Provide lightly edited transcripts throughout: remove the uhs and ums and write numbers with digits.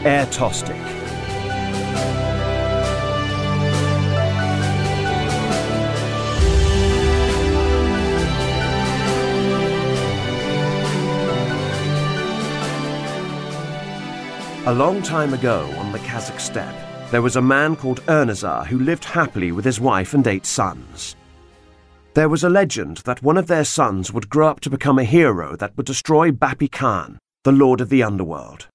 ER-TOSTIK. A long time ago on the Kazakh steppe, there was a man called Ernazar who lived happily with his wife and 8 sons. There was a legend that one of their sons would grow up to become a hero that would destroy Bapi Khan, the lord of the underworld.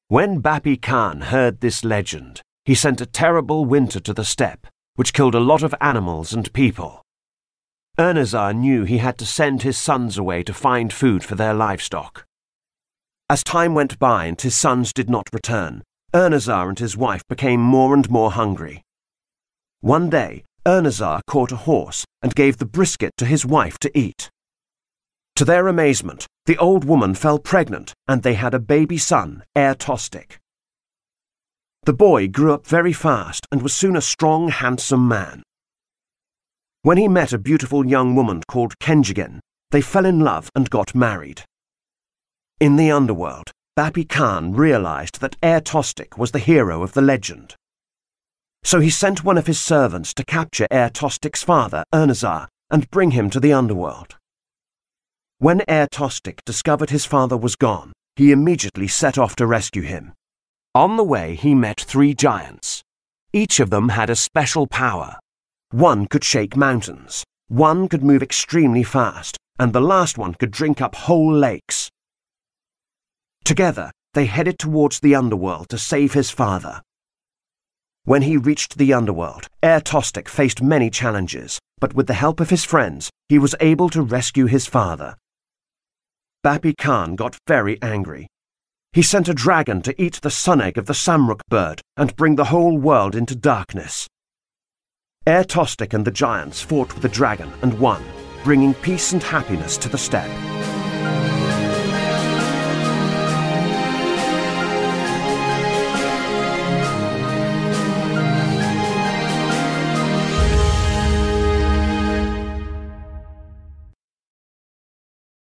When Bapi Khan heard this legend, he sent a terrible winter to the steppe, which killed a lot of animals and people. Ernazar knew he had to send his sons away to find food for their livestock. As time went by and his sons did not return, Ernazar and his wife became more and more hungry. One day, Ernazar caught a horse and gave the brisket to his wife to eat. To their amazement, the old woman fell pregnant and they had a baby son, ER-TOSTIK. The boy grew up very fast and was soon a strong, handsome man. When he met a beautiful young woman called Kenjigen, they fell in love and got married. In the underworld, Bapi Khan realized that ER-TOSTIK was the hero of the legend. So he sent one of his servants to capture ER-TOSTIK's father, Ernazar, and bring him to the underworld. When ER-TOSTIK discovered his father was gone, he immediately set off to rescue him. On the way, he met 3 giants. Each of them had a special power. One could shake mountains, one could move extremely fast, and the last one could drink up whole lakes. Together, they headed towards the underworld to save his father. When he reached the underworld, ER-TOSTIK faced many challenges, but with the help of his friends, he was able to rescue his father. Bapi Khan got very angry. He sent a dragon to eat the sun egg of the Samruk bird and bring the whole world into darkness. ER-TOSTIK and the giants fought with the dragon and won, bringing peace and happiness to the steppe.